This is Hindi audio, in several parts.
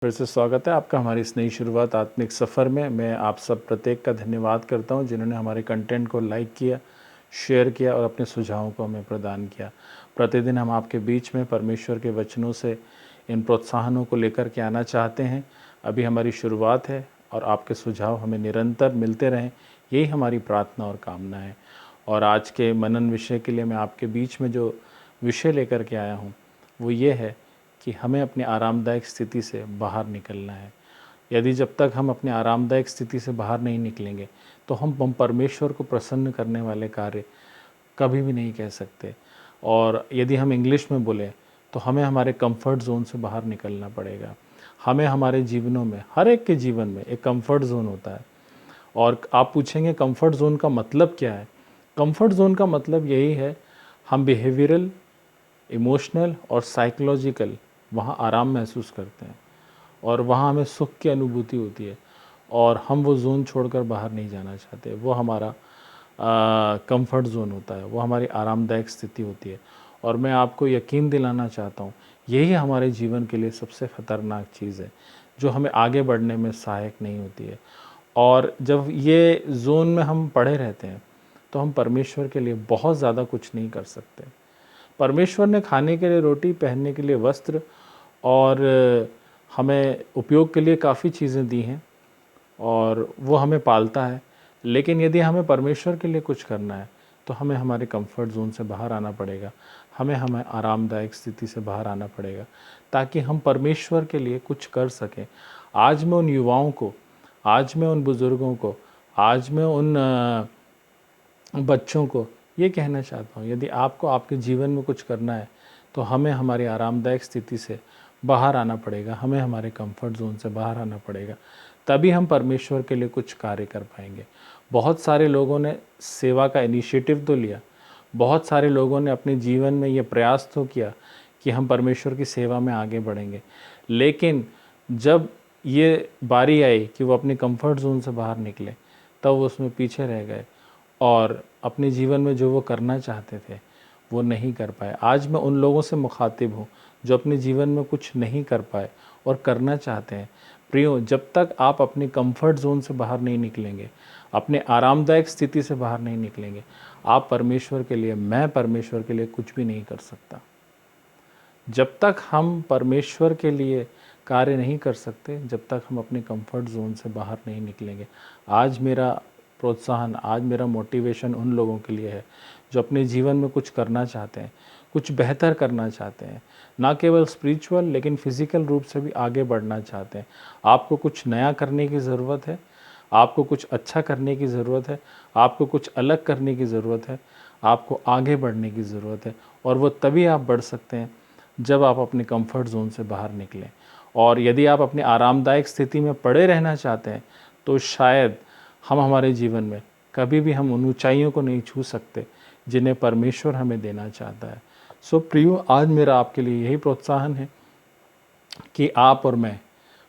फिर से स्वागत है आपका हमारी इस नई शुरुआत आत्मिक सफ़र में। मैं आप सब प्रत्येक का धन्यवाद करता हूं जिन्होंने हमारे कंटेंट को लाइक किया, शेयर किया और अपने सुझावों को हमें प्रदान किया। प्रतिदिन हम आपके बीच में परमेश्वर के वचनों से इन प्रोत्साहनों को लेकर के आना चाहते हैं। अभी हमारी शुरुआत है और आपके सुझाव हमें निरंतर मिलते रहें, यही हमारी प्रार्थना और कामना है। और आज के मनन विषय के लिए मैं आपके बीच में जो विषय लेकर के आया हूँ वो ये है कि हमें अपनी आरामदायक स्थिति से बाहर निकलना है। यदि जब तक हम अपनी आरामदायक स्थिति से बाहर नहीं निकलेंगे तो हम परमेश्वर को प्रसन्न करने वाले कार्य कभी भी नहीं कह सकते। और यदि हम इंग्लिश में बोलें तो हमें हमारे कंफर्ट ज़ोन से बाहर निकलना पड़ेगा। हमें हमारे जीवनों में, हर एक के जीवन में एक कंफर्ट ज़ोन होता है। और आप पूछेंगे कंफर्ट ज़ोन का मतलब क्या है? कंफर्ट ज़ोन का मतलब यही है, हम बिहेवियरल, इमोशनल और साइकोलॉजिकल वहाँ आराम महसूस करते हैं और वहाँ हमें सुख की अनुभूति होती है और हम वो ज़ोन छोड़कर बाहर नहीं जाना चाहते। वो हमारा कंफर्ट ज़ोन होता है, वो हमारी आरामदायक स्थिति होती है। और मैं आपको यकीन दिलाना चाहता हूँ, यही हमारे जीवन के लिए सबसे ख़तरनाक चीज़ है जो हमें आगे बढ़ने में सहायक नहीं होती है। और जब ये ज़ोन में हम पड़े रहते हैं तो हम परमेश्वर के लिए बहुत ज़्यादा कुछ नहीं कर सकते। परमेश्वर ने खाने के लिए रोटी, पहनने के लिए वस्त्र और हमें उपयोग के लिए काफ़ी चीज़ें दी हैं और वो हमें पालता है। लेकिन यदि हमें परमेश्वर के लिए कुछ करना है तो हमें हमारे कंफर्ट ज़ोन से बाहर आना पड़ेगा। हमें आरामदायक स्थिति से बाहर आना पड़ेगा ताकि हम परमेश्वर के लिए कुछ कर सकें। आज मैं उन युवाओं को, आज मैं उन बुज़ुर्गों को, आज मैं उन बच्चों को ये कहना चाहता हूँ, यदि आपको आपके जीवन में कुछ करना है तो हमें हमारी आरामदायक स्थिति से बाहर आना पड़ेगा। हमें हमारे कंफर्ट ज़ोन से बाहर आना पड़ेगा, तभी हम परमेश्वर के लिए कुछ कार्य कर पाएंगे। बहुत सारे लोगों ने सेवा का इनिशिएटिव तो लिया, बहुत सारे लोगों ने अपने जीवन में ये प्रयास तो किया कि हम परमेश्वर की सेवा में आगे बढ़ेंगे, लेकिन जब ये बारी आई कि वो अपने कंफर्ट ज़ोन से बाहर निकले तब वो उसमें पीछे रह गए और अपने जीवन में जो वो करना चाहते थे वो नहीं कर पाए। आज मैं उन लोगों से मुखातिब हूँ जो अपने जीवन में कुछ नहीं कर पाए और करना चाहते हैं। प्रियो, जब तक आप अपने कंफर्ट ज़ोन से बाहर नहीं निकलेंगे, अपने आरामदायक स्थिति से बाहर नहीं निकलेंगे, आप परमेश्वर के लिए, मैं परमेश्वर के लिए कुछ भी नहीं कर सकता। जब तक हम परमेश्वर के लिए कार्य नहीं कर सकते, जब तक हम अपने कंफर्ट ज़ोन से बाहर नहीं निकलेंगे। आज मेरा प्रोत्साहन, आज मेरा मोटिवेशन उन लोगों के लिए है जो अपने जीवन में कुछ करना चाहते हैं, कुछ बेहतर करना चाहते हैं, ना केवल स्पिरिचुअल लेकिन फिज़िकल रूप से भी आगे बढ़ना चाहते हैं। आपको कुछ नया करने की ज़रूरत है, आपको कुछ अच्छा करने की ज़रूरत है, आपको कुछ अलग करने की ज़रूरत है, आपको आगे बढ़ने की ज़रूरत है। और वो तभी आप बढ़ सकते हैं जब आप अपने कंफर्ट ज़ोन से बाहर निकलें। और यदि आप अपनी आरामदायक स्थिति में पड़े रहना चाहते हैं तो शायद हम हमारे जीवन में कभी भी हम उन ऊंचाइयों को नहीं छू सकते जिन्हें परमेश्वर हमें देना चाहता है। सो प्रियो, आज मेरा आपके लिए यही प्रोत्साहन है कि आप और मैं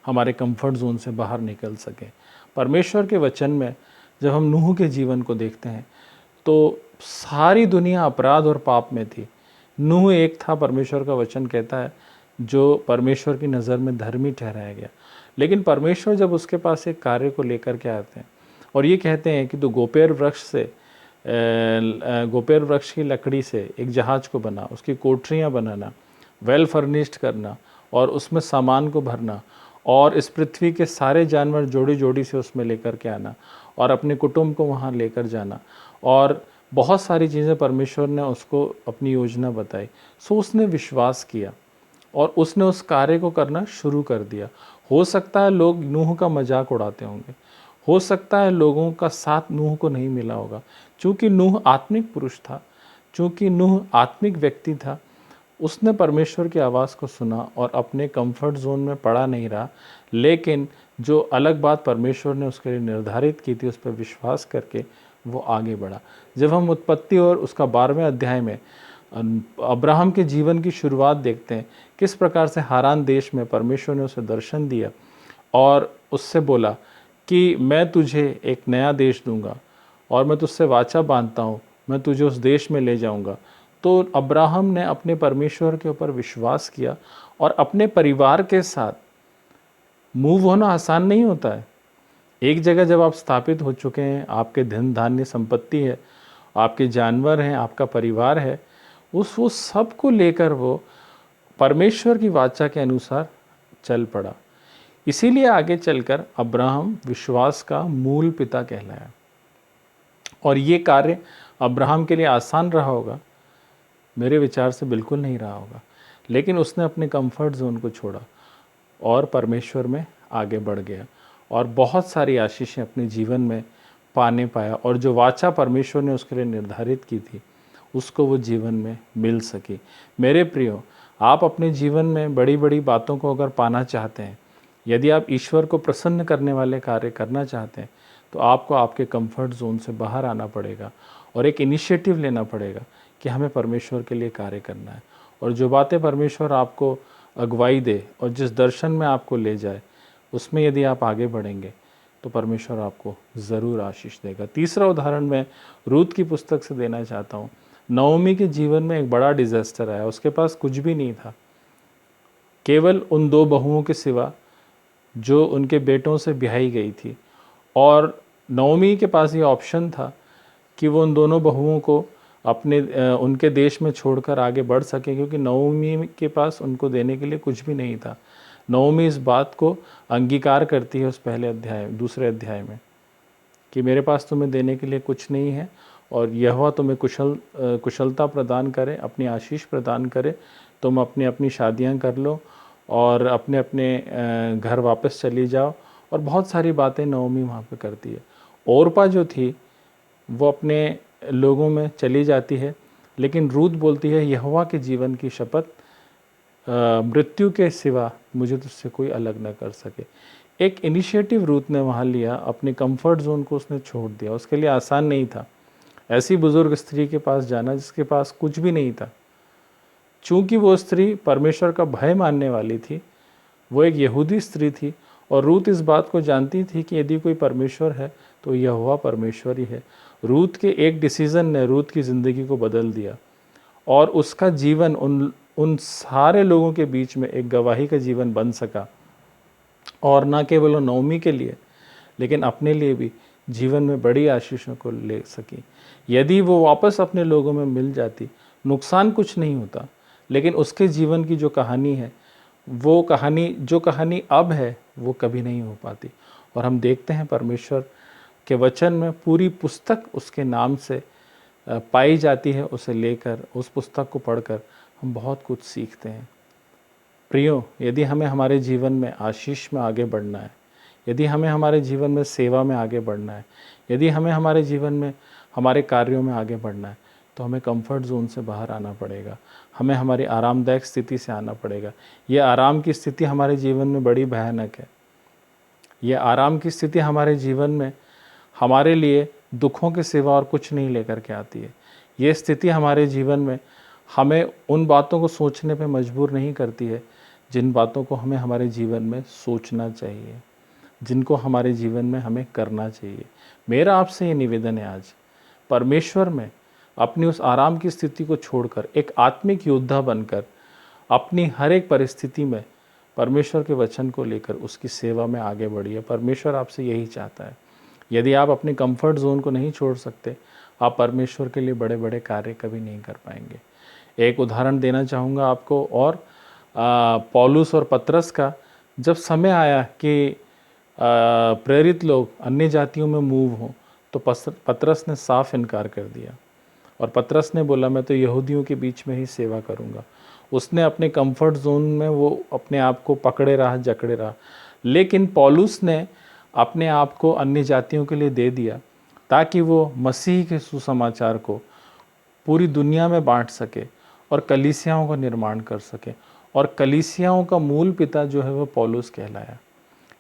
हमारे कंफर्ट ज़ोन से बाहर निकल सकें। परमेश्वर के वचन में जब हम नूह के जीवन को देखते हैं तो सारी दुनिया अपराध और पाप में थी। नूह एक था, परमेश्वर का वचन कहता है, जो परमेश्वर की नज़र में धर्मी ठहराया गया। लेकिन परमेश्वर जब उसके पास एक कार्य को लेकर के आते हैं और ये कहते हैं कि तो गोपेर वृक्ष की लकड़ी से एक जहाज़ को बना, उसकी कोठरियाँ बनाना, वेल फर्निश्ड करना और उसमें सामान को भरना और इस पृथ्वी के सारे जानवर जोड़ी जोड़ी से उसमें लेकर के आना और अपने कुटुंब को वहाँ लेकर जाना और बहुत सारी चीज़ें परमेश्वर ने उसको अपनी योजना बताई। सो उसने विश्वास किया और उसने उस कार्य को करना शुरू कर दिया। हो सकता है लोग नूह का मजाक उड़ाते होंगे, हो सकता है लोगों का साथ नूह को नहीं मिला होगा, चूँकि नूह आत्मिक पुरुष था, चूँकि नूह आत्मिक व्यक्ति था, उसने परमेश्वर की आवाज़ को सुना और अपने कंफर्ट जोन में पड़ा नहीं रहा। लेकिन जो अलग बात परमेश्वर ने उसके लिए निर्धारित की थी उस पर विश्वास करके वो आगे बढ़ा। जब हम उत्पत्ति और उसका 12वें अध्याय में अब्राहम के जीवन की शुरुआत देखते हैं, किस प्रकार से हारान देश में परमेश्वर ने उसे दर्शन दिया और उससे बोला कि मैं तुझे एक नया देश दूंगा और मैं तुझसे वाचा बांधता हूँ, मैं तुझे उस देश में ले जाऊंगा। तो अब्राहम ने अपने परमेश्वर के ऊपर विश्वास किया और अपने परिवार के साथ मूव होना आसान नहीं होता है। एक जगह जब आप स्थापित हो चुके हैं, आपके धन धान्य संपत्ति है, आपके जानवर हैं, आपका परिवार है, वो सब को लेकर वो परमेश्वर की वाचा के अनुसार चल पड़ा। इसीलिए आगे चलकर अब्राहम विश्वास का मूल पिता कहलाया। और ये कार्य अब्राहम के लिए आसान रहा होगा? मेरे विचार से बिल्कुल नहीं रहा होगा। लेकिन उसने अपने कंफर्ट जोन को छोड़ा और परमेश्वर में आगे बढ़ गया और बहुत सारी आशीषें अपने जीवन में पाने पाया, और जो वाचा परमेश्वर ने उसके लिए निर्धारित की थी उसको वो जीवन में मिल सकी। मेरे प्रियो, आप अपने जीवन में बड़ी बड़ी बातों को अगर पाना चाहते हैं, यदि आप ईश्वर को प्रसन्न करने वाले कार्य करना चाहते हैं, तो आपको आपके कंफर्ट जोन से बाहर आना पड़ेगा और एक इनिशिएटिव लेना पड़ेगा कि हमें परमेश्वर के लिए कार्य करना है। और जो बातें परमेश्वर आपको अगुवाई दे और जिस दर्शन में आपको ले जाए, उसमें यदि आप आगे बढ़ेंगे तो परमेश्वर आपको ज़रूर आशीष देगा। तीसरा उदाहरण मैं रूत की पुस्तक से देना चाहता हूँ। नओमी के जीवन में एक बड़ा डिज़ास्टर आया। उसके पास कुछ भी नहीं था, केवल उन 2 बहुओं के सिवा जो उनके बेटों से ब्याही गई थी। और नओमी के पास ये ऑप्शन था कि वो उन दोनों बहुओं को अपने उनके देश में छोड़कर आगे बढ़ सके, क्योंकि नओमी के पास उनको देने के लिए कुछ भी नहीं था। नओमी इस बात को अंगीकार करती है उस दूसरे अध्याय में कि मेरे पास तुम्हें देने के लिए कुछ नहीं है, और यहोवा तुम्हें कुशलता प्रदान करे, अपनी आशीष प्रदान करे, तुम अपनी अपनी शादियां कर लो और अपने अपने घर वापस चली जाओ। और बहुत सारी बातें नओमी वहाँ पे करती है। ओरपा जो थी वो अपने लोगों में चली जाती है, लेकिन रूत बोलती है यहोवा के जीवन की शपथ, मृत्यु के सिवा मुझे तुझसे कोई अलग न कर सके। एक इनिशिएटिव रूत ने वहाँ लिया, अपने कंफर्ट जोन को उसने छोड़ दिया। उसके लिए आसान नहीं था ऐसी बुजुर्ग स्त्री के पास जाना जिसके पास कुछ भी नहीं था। चूंकि वो स्त्री परमेश्वर का भय मानने वाली थी, वो एक यहूदी स्त्री थी, और रूत इस बात को जानती थी कि यदि कोई परमेश्वर है तो यहोवा परमेश्वर ही है। रूत के एक डिसीज़न ने रूत की ज़िंदगी को बदल दिया, और उसका जीवन उन सारे लोगों के बीच में एक गवाही का जीवन बन सका। और ना केवल नओमी के लिए, लेकिन अपने लिए भी जीवन में बड़ी आशीषों को ले सकी। यदि वो वापस अपने लोगों में मिल जाती, नुकसान कुछ नहीं होता, लेकिन उसके जीवन की जो कहानी है, वो कहानी अब है, वो कभी नहीं हो पाती। और हम देखते हैं परमेश्वर के वचन में पूरी पुस्तक उसके नाम से पाई जाती है। उसे लेकर, उस पुस्तक को पढ़कर हम बहुत कुछ सीखते हैं। प्रियो, यदि हमें हमारे जीवन में आशीष में आगे बढ़ना है, यदि हमें हमारे जीवन में सेवा में आगे बढ़ना है, यदि हमें हमारे जीवन में हमारे कार्यों में आगे बढ़ना है, तो हमें कंफर्ट जोन से बाहर आना पड़ेगा। हमें हमारी आरामदायक स्थिति से आना पड़ेगा। ये आराम की स्थिति हमारे जीवन में बड़ी भयानक है। ये आराम की स्थिति हमारे जीवन में हमारे लिए दुखों के सिवा और कुछ नहीं लेकर के आती है। ये स्थिति हमारे जीवन में हमें उन बातों को सोचने पे मजबूर नहीं करती है जिन बातों को हमें हमारे जीवन में सोचना चाहिए, जिनको हमारे जीवन में हमें करना चाहिए। मेरा आपसे ये निवेदन है आज, परमेश्वर में अपनी उस आराम की स्थिति को छोड़कर एक आत्मिक योद्धा बनकर अपनी हर एक परिस्थिति में परमेश्वर के वचन को लेकर उसकी सेवा में आगे बढ़िए। परमेश्वर आपसे यही चाहता है। यदि आप अपने कंफर्ट जोन को नहीं छोड़ सकते, आप परमेश्वर के लिए बड़े बड़े कार्य कभी नहीं कर पाएंगे। एक उदाहरण देना चाहूँगा आपको, और पौलुस और पतरस का जब समय आया कि प्रेरित लोग अन्य जातियों में मूव हों, तो पतरस ने साफ इनकार कर दिया, और पतरस ने बोला मैं तो यहूदियों के बीच में ही सेवा करूँगा। उसने अपने कंफर्ट जोन में वो अपने आप को पकड़े रहा, जकड़े रहा। लेकिन पौलुस ने अपने आप को अन्य जातियों के लिए दे दिया ताकि वो मसीह के सुसमाचार को पूरी दुनिया में बांट सके और कलीसियाओं का निर्माण कर सके। और कलीसियाओं का मूल पिता जो है वो पौलुस कहलाया।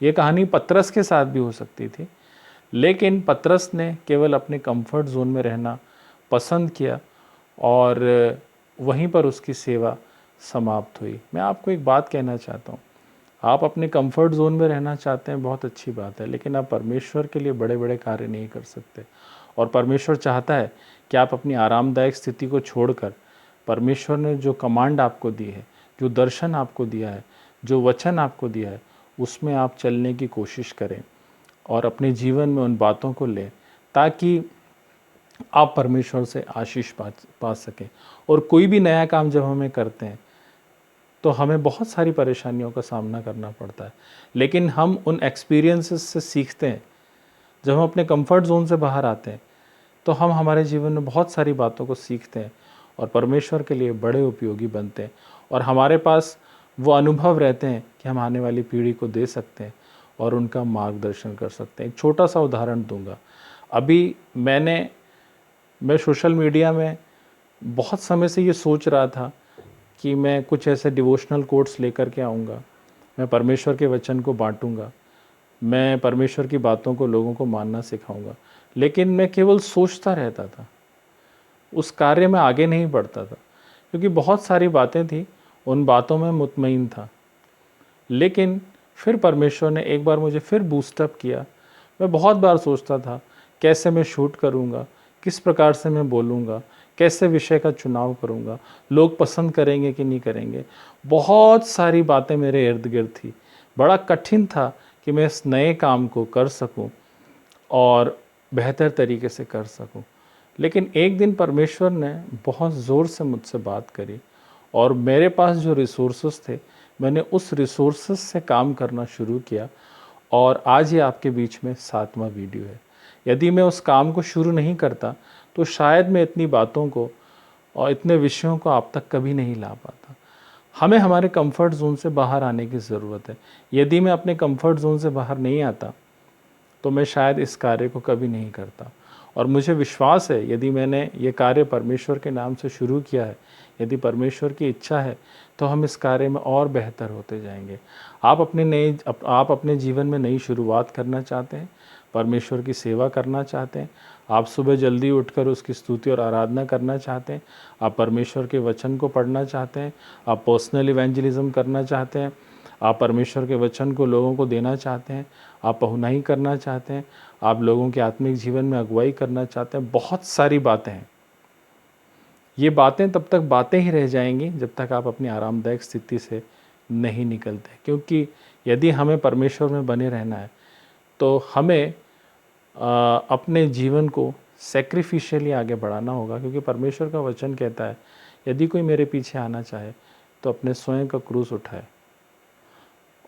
ये कहानी पतरस के साथ भी हो सकती थी, लेकिन पतरस ने केवल अपने कंफर्ट जोन में रहना पसंद किया और वहीं पर उसकी सेवा समाप्त हुई। मैं आपको एक बात कहना चाहता हूँ, आप अपने कंफर्ट जोन में रहना चाहते हैं, बहुत अच्छी बात है, लेकिन आप परमेश्वर के लिए बड़े बड़े कार्य नहीं कर सकते। और परमेश्वर चाहता है कि आप अपनी आरामदायक स्थिति को छोड़कर परमेश्वर ने जो कमांड आपको दी है, जो दर्शन आपको दिया है, जो वचन आपको दिया है, उसमें आप चलने की कोशिश करें और अपने जीवन में उन बातों को लें ताकि आप परमेश्वर से आशीष पा सकें। और कोई भी नया काम जब हमें करते हैं तो हमें बहुत सारी परेशानियों का सामना करना पड़ता है, लेकिन हम उन एक्सपीरियंसेस से सीखते हैं। जब हम अपने कंफर्ट जोन से बाहर आते हैं तो हम हमारे जीवन में बहुत सारी बातों को सीखते हैं और परमेश्वर के लिए बड़े उपयोगी बनते हैं, और हमारे पास वो अनुभव रहते हैं कि हम आने वाली पीढ़ी को दे सकते हैं और उनका मार्गदर्शन कर सकते हैं। एक छोटा सा उदाहरण दूंगा। अभी मैं सोशल मीडिया में बहुत समय से ये सोच रहा था कि मैं कुछ ऐसे डिवोशनल कोट्स लेकर के आऊँगा, मैं परमेश्वर के वचन को बांटूंगा, मैं परमेश्वर की बातों को लोगों को मानना सिखाऊंगा, लेकिन मैं केवल सोचता रहता था, उस कार्य में आगे नहीं बढ़ता था, क्योंकि बहुत सारी बातें थी, उन बातों में मुतमईन था। लेकिन फिर परमेश्वर ने एक बार मुझे फिर बूस्टअप किया। मैं बहुत बार सोचता था कैसे मैं शूट करूँगा, किस प्रकार से मैं बोलूँगा, कैसे विषय का चुनाव करूँगा, लोग पसंद करेंगे कि नहीं करेंगे। बहुत सारी बातें मेरे इर्द गिर्द थी। बड़ा कठिन था कि मैं इस नए काम को कर सकूं और बेहतर तरीके से कर सकूं। लेकिन एक दिन परमेश्वर ने बहुत ज़ोर से मुझसे बात करी और मेरे पास जो रिसोर्सेस थे, मैंने उस रिसोर्सेस से काम करना शुरू किया और आज ये आपके बीच में 7वां वीडियो है। यदि मैं उस काम को शुरू नहीं करता तो शायद मैं इतनी बातों को और इतने विषयों को आप तक कभी नहीं ला पाता। हमें हमारे कंफर्ट जोन से बाहर आने की ज़रूरत है। यदि मैं अपने कंफर्ट जोन से बाहर नहीं आता तो मैं शायद इस कार्य को कभी नहीं करता। और मुझे विश्वास है यदि मैंने ये कार्य परमेश्वर के नाम से शुरू किया है, यदि परमेश्वर की इच्छा है, तो हम इस कार्य में और बेहतर होते जाएंगे। आप अपने जीवन में नई शुरुआत करना चाहते हैं, परमेश्वर की सेवा करना चाहते हैं, आप सुबह जल्दी उठकर उसकी स्तुति और आराधना करना चाहते हैं, आप परमेश्वर के वचन को पढ़ना चाहते हैं, आप पर्सनल इवेंजलिज्म करना चाहते हैं, आप परमेश्वर के वचन को लोगों को देना चाहते हैं, आप पहुनाई करना चाहते हैं, आप लोगों के आत्मिक जीवन में अगुवाई करना चाहते हैं। बहुत सारी बातें हैं। ये बातें तब तक बातें ही रह जाएंगी जब तक आप अपनी आरामदायक स्थिति से नहीं निकलते, क्योंकि यदि हमें परमेश्वर में बने रहना है तो हमें अपने जीवन को सैक्रिफिशियली आगे बढ़ाना होगा। क्योंकि परमेश्वर का वचन कहता है यदि कोई मेरे पीछे आना चाहे तो अपने स्वयं का क्रूस उठाए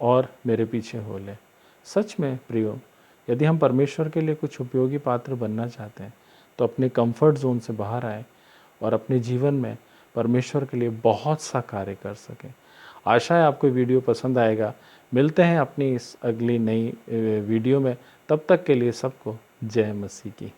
और मेरे पीछे हो ले। सच में प्रियो, यदि हम परमेश्वर के लिए कुछ उपयोगी पात्र बनना चाहते हैं तो अपने कंफर्ट जोन से बाहर आए और अपने जीवन में परमेश्वर के लिए बहुत सा कार्य कर सकें। आशा है आपको वीडियो पसंद आएगा। मिलते हैं अपनी इस अगली नई वीडियो में। तब तक के लिए सबको जय मसीह की।